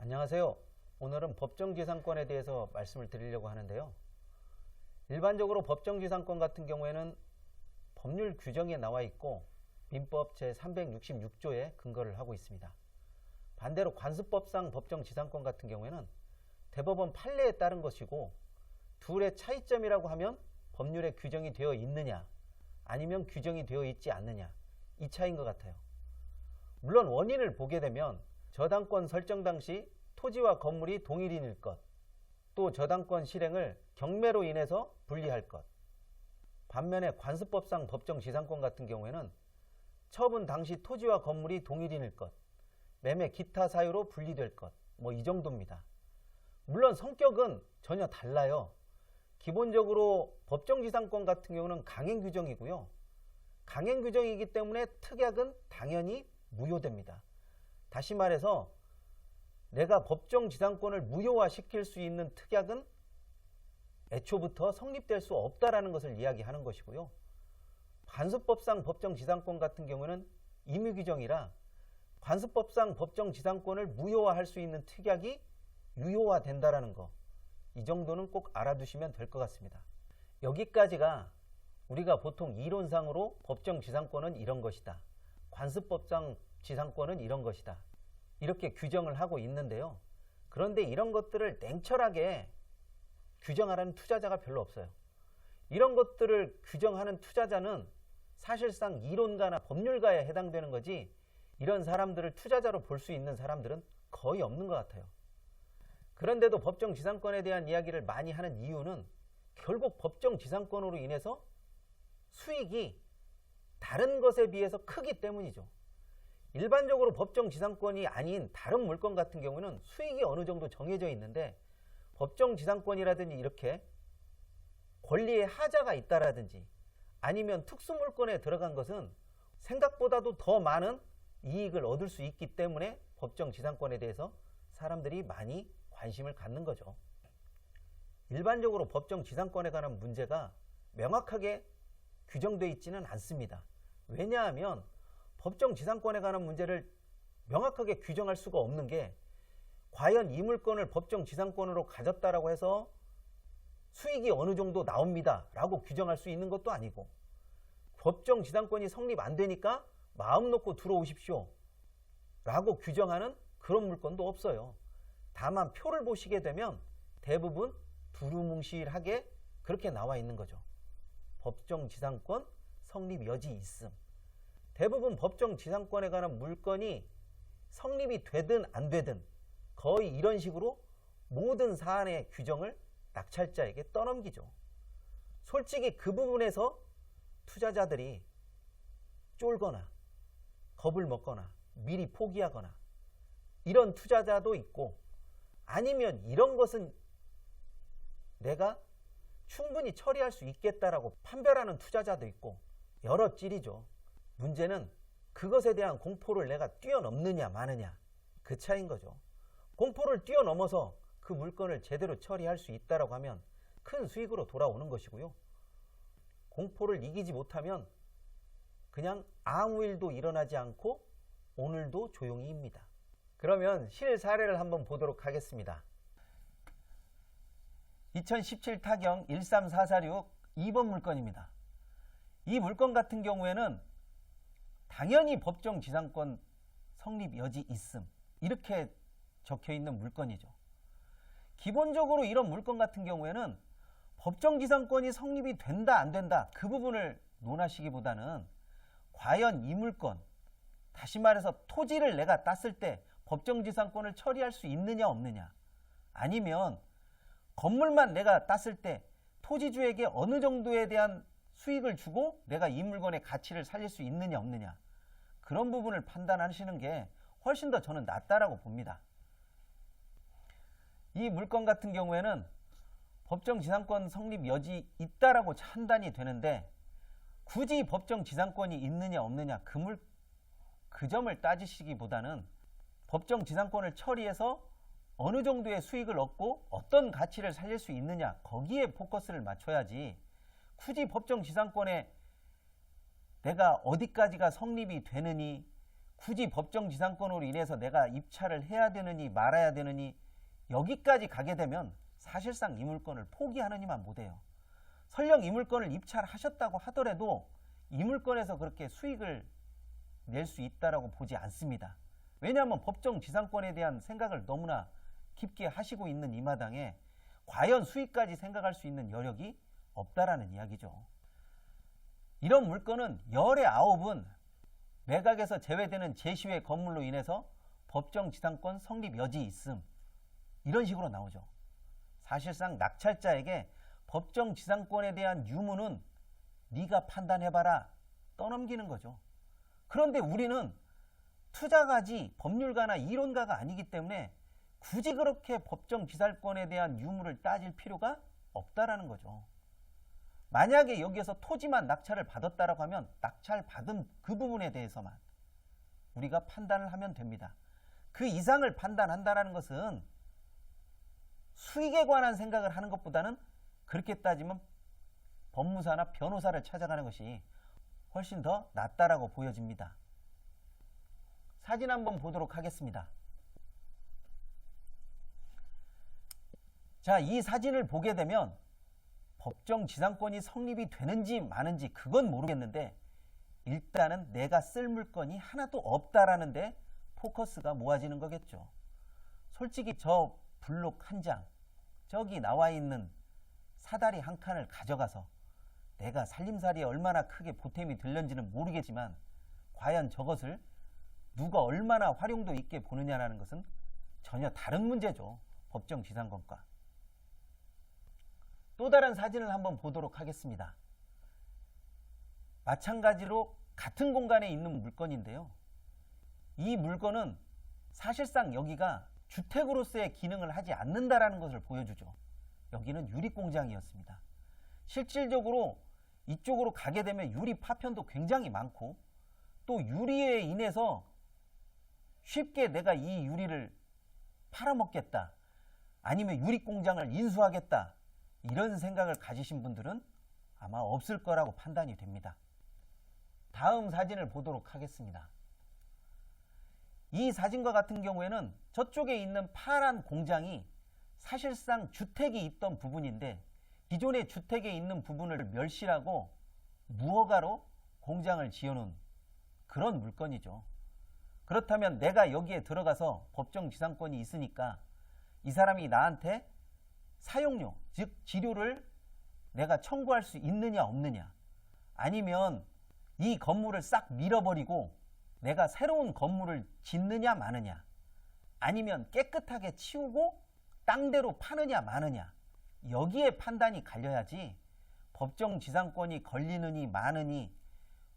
안녕하세요. 오늘은 법정지상권에 대해서 말씀을 드리려고 하는데요. 일반적으로 법정지상권 같은 경우에는 법률 규정에 나와 있고 민법 제366조에 근거를 하고 있습니다. 반대로 관습법상 법정지상권 같은 경우에는 대법원 판례에 따른 것이고, 둘의 차이점이라고 하면 법률에 규정이 되어 있느냐 아니면 규정이 되어 있지 않느냐, 이 차이인 것 같아요. 물론 원인을 보게 되면 저당권 설정 당시 토지와 건물이 동일인일 것, 또 저당권 실행을 경매로 인해서 분리할 것. 반면에 관습법상 법정지상권 같은 경우에는 처분 당시 토지와 건물이 동일인일 것, 매매 기타 사유로 분리될 것, 이 정도입니다. 물론 성격은 전혀 달라요. 기본적으로 법정지상권 같은 경우는 강행 규정이고요. 강행 규정이기 때문에 특약은 당연히 무효됩니다. 다시 말해서 내가 법정지상권을 무효화시킬 수 있는 특약은 애초부터 성립될 수 없다라는 것을 이야기하는 것이고요. 관습법상 법정지상권 같은 경우는 임의규정이라 관습법상 법정지상권을 무효화할 수 있는 특약이 유효화된다라는 거, 이 정도는 꼭 알아두시면 될 것 같습니다. 여기까지가 우리가 보통 이론상으로 법정지상권은 이런 것이다, 관습법상 지상권은 이런 것이다, 이렇게 규정을 하고 있는데요. 그런데 이런 것들을 냉철하게 규정하라는 투자자가 별로 없어요. 이런 것들을 규정하는 투자자는 사실상 이론가나 법률가에 해당되는 거지, 이런 사람들을 투자자로 볼 수 있는 사람들은 거의 없는 것 같아요. 그런데도 법정지상권에 대한 이야기를 많이 하는 이유는 결국 법정지상권으로 인해서 수익이 다른 것에 비해서 크기 때문이죠. 일반적으로 법정지상권이 아닌 다른 물건 같은 경우는 수익이 어느 정도 정해져 있는데, 법정지상권이라든지 이렇게 권리의 하자가 있다라든지 아니면 특수물건에 들어간 것은 생각보다도 더 많은 이익을 얻을 수 있기 때문에 법정지상권에 대해서 사람들이 많이 관심을 갖는 거죠. 일반적으로 법정지상권에 관한 문제가 명확하게 규정되어 있지는 않습니다. 왜냐하면 법정지상권에 관한 문제를 명확하게 규정할 수가 없는 게, 과연 이 물건을 법정지상권으로 가졌다라고 해서 수익이 어느 정도 나옵니다 라고 규정할 수 있는 것도 아니고, 법정지상권이 성립 안 되니까 마음 놓고 들어오십시오 라고 규정하는 그런 물건도 없어요. 다만 표를 보시게 되면 대부분 두루뭉실하게 그렇게 나와 있는 거죠. 법정지상권 성립 여지 있음. 대부분 법정지상권에 관한 물건이 성립이 되든 안 되든 거의 이런 식으로 모든 사안의 규정을 낙찰자에게 떠넘기죠. 솔직히 그 부분에서 투자자들이 쫄거나 겁을 먹거나 미리 포기하거나 이런 투자자도 있고, 아니면 이런 것은 내가 충분히 처리할 수 있겠다라고 판별하는 투자자도 있고, 여러 찔이죠. 문제는 그것에 대한 공포를 내가 뛰어넘느냐 마느냐, 그 차이인 거죠. 공포를 뛰어넘어서 그 물건을 제대로 처리할 수 있다라고 하면 큰 수익으로 돌아오는 것이고요. 공포를 이기지 못하면 그냥 아무 일도 일어나지 않고 오늘도 조용히입니다. 그러면 실사례를 한번 보도록 하겠습니다. 2017 타경 13446 2번 물건입니다. 이 물건 같은 경우에는 당연히 법정지상권 성립 여지 있음, 이렇게 적혀있는 물건이죠. 기본적으로 이런 물건 같은 경우에는 법정지상권이 성립이 된다 안 된다, 그 부분을 논하시기보다는 과연 이 물건, 다시 말해서 토지를 내가 땄을 때 법정지상권을 처리할 수 있느냐 없느냐, 아니면 건물만 내가 땄을 때 토지주에게 어느 정도에 대한 수익을 주고 내가 이 물건의 가치를 살릴 수 있느냐 없느냐, 그런 부분을 판단하시는 게 훨씬 더 저는 낫다라고 봅니다. 이 물건 같은 경우에는 법정지상권 성립 여지 있다라고 판단이 되는데, 굳이 법정지상권이 있느냐 없느냐 그 점을 따지시기보다는 법정지상권을 처리해서 어느 정도의 수익을 얻고 어떤 가치를 살릴 수 있느냐, 거기에 포커스를 맞춰야지, 굳이 법정지상권에 내가 어디까지가 성립이 되느니 굳이 법정지상권으로 인해서 내가 입찰을 해야 되느니 말아야 되느니 여기까지 가게 되면 사실상 이 물건을 포기하느니만 못해요. 설령 이 물건을 입찰하셨다고 하더라도 이 물건에서 그렇게 수익을 낼 수 있다라고 보지 않습니다. 왜냐하면 법정지상권에 대한 생각을 너무나 깊게 하시고 있는 이 마당에 과연 수익까지 생각할 수 있는 여력이 없다라는 이야기죠. 이런 물건은 열의 9은 매각에서 제외되는 제시외 건물로 인해서 법정지상권 성립 여지 있음, 이런 식으로 나오죠. 사실상 낙찰자에게 법정지상권에 대한 유무는 네가 판단해봐라 떠넘기는 거죠. 그런데 우리는 투자가지 법률가나 이론가가 아니기 때문에 굳이 그렇게 법정지상권에 대한 유무를 따질 필요가 없다라는 거죠. 만약에 여기에서 토지만 낙찰을 받았다라고 하면 낙찰받은 그 부분에 대해서만 우리가 판단을 하면 됩니다. 그 이상을 판단한다는 것은 수익에 관한 생각을 하는 것보다는 그렇게 따지면 법무사나 변호사를 찾아가는 것이 훨씬 더 낫다라고 보여집니다. 사진 한번 보도록 하겠습니다. 자, 이 사진을 보게 되면 법정지상권이 성립이 되는지 마는지 그건 모르겠는데 일단은 내가 쓸 물건이 하나도 없다라는 데 포커스가 모아지는 거겠죠. 솔직히 저 블록 한 장, 저기 나와 있는 사다리 한 칸을 가져가서 내가 살림살이에 얼마나 크게 보탬이 될는지는 모르겠지만 과연 저것을 누가 얼마나 활용도 있게 보느냐라는 것은 전혀 다른 문제죠. 법정지상권과. 또 다른 사진을 한번 보도록 하겠습니다. 마찬가지로 같은 공간에 있는 물건인데요. 이 물건은 사실상 여기가 주택으로서의 기능을 하지 않는다라는 것을 보여주죠. 여기는 유리공장이었습니다. 실질적으로 이쪽으로 가게 되면 유리 파편도 굉장히 많고 또 유리에 인해서 쉽게 내가 이 유리를 팔아먹겠다, 아니면 유리공장을 인수하겠다, 이런 생각을 가지신 분들은 아마 없을 거라고 판단이 됩니다. 다음 사진을 보도록 하겠습니다. 이 사진과 같은 경우에는 저쪽에 있는 파란 공장이 사실상 주택이 있던 부분인데 기존의 주택에 있는 부분을 멸실하고 무허가로 공장을 지어놓은 그런 물건이죠. 그렇다면 내가 여기에 들어가서 법정지상권이 있으니까 이 사람이 나한테 사용료, 즉 지료를 내가 청구할 수 있느냐 없느냐, 아니면 이 건물을 싹 밀어버리고 내가 새로운 건물을 짓느냐 마느냐, 아니면 깨끗하게 치우고 땅대로 파느냐 마느냐, 여기에 판단이 갈려야지 법정지상권이 걸리느니 마느니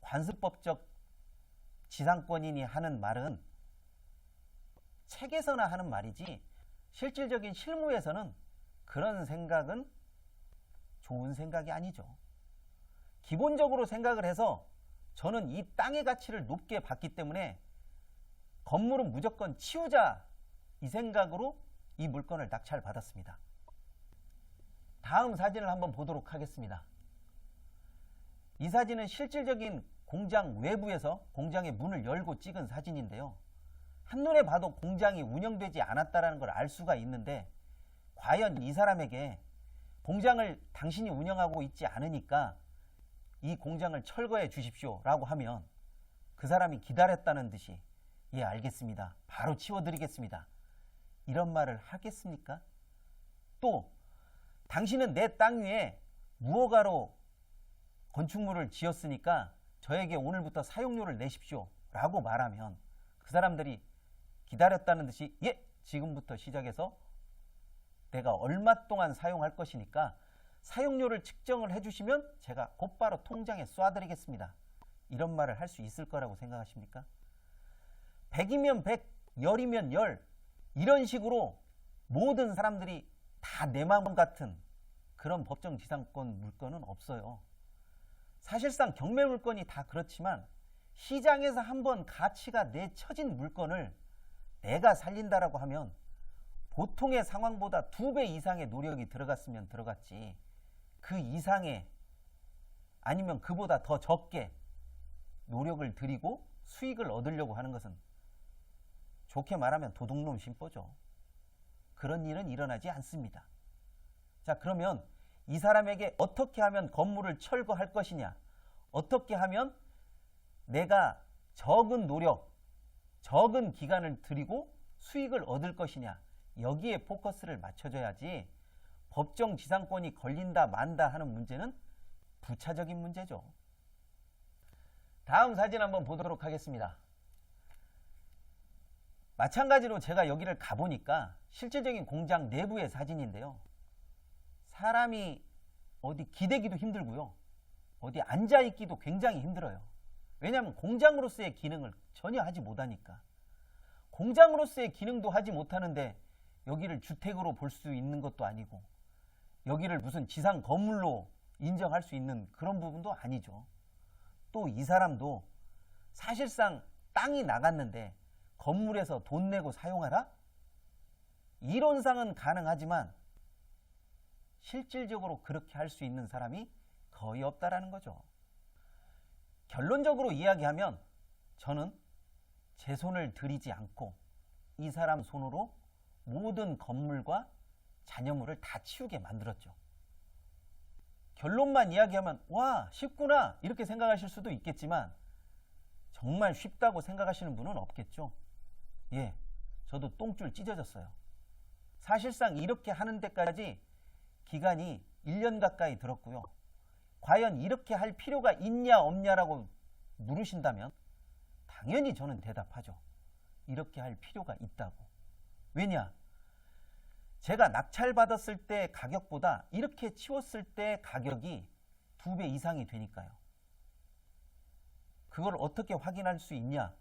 관습법적 지상권이니 하는 말은 책에서나 하는 말이지 실질적인 실무에서는 그런 생각은 좋은 생각이 아니죠. 기본적으로 생각을 해서 저는 이 땅의 가치를 높게 봤기 때문에 건물은 무조건 치우자, 이 생각으로 이 물건을 낙찰받았습니다. 다음 사진을 한번 보도록 하겠습니다. 이 사진은 실질적인 공장 외부에서 공장의 문을 열고 찍은 사진인데요. 한눈에 봐도 공장이 운영되지 않았다는 걸 알 수가 있는데 과연 이 사람에게 공장을 당신이 운영하고 있지 않으니까 이 공장을 철거해 주십시오 라고 하면 그 사람이 기다렸다는 듯이 예 알겠습니다, 바로 치워드리겠습니다, 이런 말을 하겠습니까? 또 당신은 내 땅 위에 무허가로 건축물을 지었으니까 저에게 오늘부터 사용료를 내십시오 라고 말하면 그 사람들이 기다렸다는 듯이 예 지금부터 시작해서 내가 얼마 동안 사용할 것이니까 사용료를 측정을 해주시면 제가 곧바로 통장에 쏴드리겠습니다, 이런 말을 할 수 있을 거라고 생각하십니까? 100이면 100, 10이면 10, 이런 식으로 모든 사람들이 다 내 마음 같은 그런 법정지상권 물건은 없어요. 사실상 경매 물건이 다 그렇지만 시장에서 한번 가치가 내쳐진 물건을 내가 살린다라고 하면 보통의 상황보다 2배 이상의 노력이 들어갔으면 들어갔지 그 이상의 아니면 그보다 더 적게 노력을 들이고 수익을 얻으려고 하는 것은 좋게 말하면 도둑놈 심보죠. 그런 일은 일어나지 않습니다. 자, 그러면 이 사람에게 어떻게 하면 건물을 철거할 것이냐, 어떻게 하면 내가 적은 노력, 적은 기간을 들이고 수익을 얻을 것이냐, 여기에 포커스를 맞춰줘야지 법정 지상권이 걸린다 만다 하는 문제는 부차적인 문제죠. 다음 사진 한번 보도록 하겠습니다. 마찬가지로 제가 여기를 가보니까 실질적인 공장 내부의 사진인데요. 사람이 어디 기대기도 힘들고요. 어디 앉아있기도 굉장히 힘들어요. 왜냐하면 공장으로서의 기능을 전혀 하지 못하니까. 공장으로서의 기능도 하지 못하는데 여기를 주택으로 볼 수 있는 것도 아니고 여기를 무슨 지상 건물로 인정할 수 있는 그런 부분도 아니죠. 또 이 사람도 사실상 땅이 나갔는데 건물에서 돈 내고 사용하라? 이론상은 가능하지만 실질적으로 그렇게 할 수 있는 사람이 거의 없다라는 거죠. 결론적으로 이야기하면 저는 제 손을 들이지 않고 이 사람 손으로 모든 건물과 잔여물을 다 치우게 만들었죠. 결론만 이야기하면 와 쉽구나 이렇게 생각하실 수도 있겠지만 정말 쉽다고 생각하시는 분은 없겠죠. 예, 저도 똥줄 찢어졌어요. 사실상 이렇게 하는 데까지 기간이 1년 가까이 들었고요. 과연 이렇게 할 필요가 있냐 없냐라고 물으신다면 당연히 저는 대답하죠. 이렇게 할 필요가 있다고. 왜냐? 제가 낙찰받았을 때 가격보다 이렇게 치웠을 때 가격이 2배 이상이 되니까요. 그걸 어떻게 확인할 수 있냐?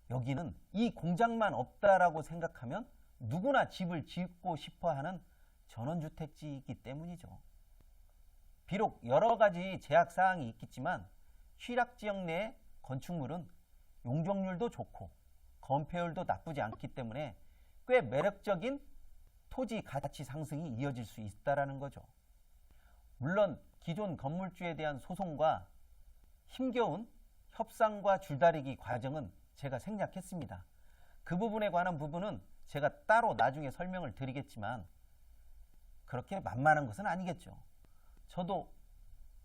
여기는 이 공장만 없다라고 생각하면 누구나 집을 짓고 싶어하는 전원주택지이기 때문이죠. 비록 여러 가지 제약사항이 있겠지만 취락지역 내 건축물은 용적률도 좋고 건폐율도 나쁘지 않기 때문에 꽤 매력적인 토지 가치 상승이 이어질 수 있다는 거죠. 물론 기존 건물주에 대한 소송과 힘겨운 협상과 줄다리기 과정은 제가 생략했습니다. 그 부분에 관한 부분은 제가 따로 나중에 설명을 드리겠지만 그렇게 만만한 것은 아니겠죠. 저도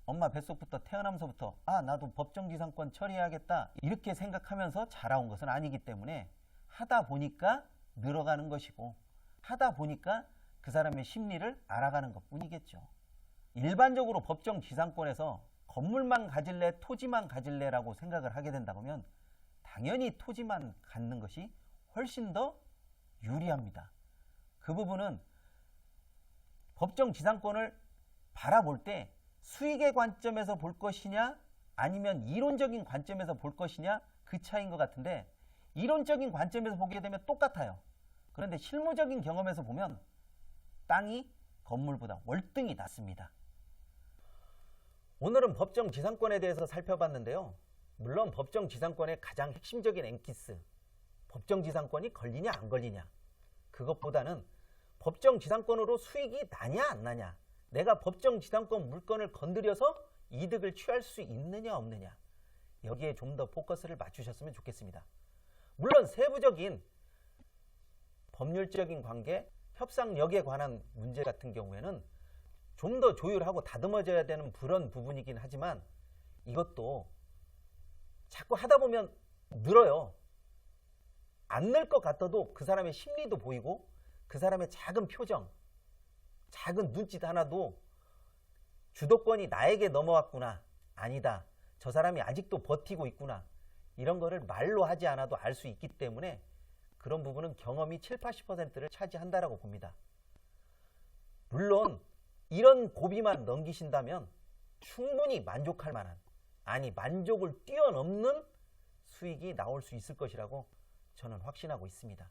엄마 뱃속부터 태어나면서부터 나도 법정지상권 처리해야겠다 이렇게 생각하면서 자라온 것은 아니기 때문에 하다 보니까 늘어가는 것이고 하다 보니까 그 사람의 심리를 알아가는 것뿐이겠죠. 일반적으로 법정지상권에서 건물만 가질래 토지만 가질래라고 생각을 하게 된다면 당연히 토지만 갖는 것이 훨씬 더 유리합니다. 그 부분은 법정지상권을 바라볼 때 수익의 관점에서 볼 것이냐 아니면 이론적인 관점에서 볼 것이냐 그 차이인 것 같은데 이론적인 관점에서 보게 되면 똑같아요. 그런데 실무적인 경험에서 보면 땅이 건물보다 월등히 낫습니다. 오늘은 법정지상권에 대해서 살펴봤는데요. 물론 법정지상권의 가장 핵심적인 앵키스, 법정지상권이 걸리냐 안 걸리냐 그것보다는 법정지상권으로 수익이 나냐 안 나냐 내가 법정지상권 물건을 건드려서 이득을 취할 수 있느냐 없느냐 여기에 좀 더 포커스를 맞추셨으면 좋겠습니다. 물론 세부적인 법률적인 관계, 협상력에 관한 문제 같은 경우에는 좀 더 조율하고 다듬어져야 되는 그런 부분이긴 하지만 이것도 자꾸 하다 보면 늘어요. 안 늘 것 같아도 그 사람의 심리도 보이고 그 사람의 작은 표정, 작은 눈짓 하나도 주도권이 나에게 넘어왔구나. 아니다. 저 사람이 아직도 버티고 있구나. 이런 거를 말로 하지 않아도 알 수 있기 때문에 그런 부분은 경험이 7, 80%를 차지한다라고 봅니다. 물론 이런 고비만 넘기신다면 충분히 만족할 만한 아니 만족을 뛰어넘는 수익이 나올 수 있을 것이라고 저는 확신하고 있습니다.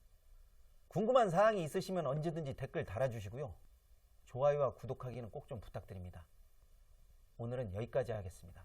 궁금한 사항이 있으시면 언제든지 댓글 달아주시고요. 좋아요와 구독하기는 꼭 좀 부탁드립니다. 오늘은 여기까지 하겠습니다.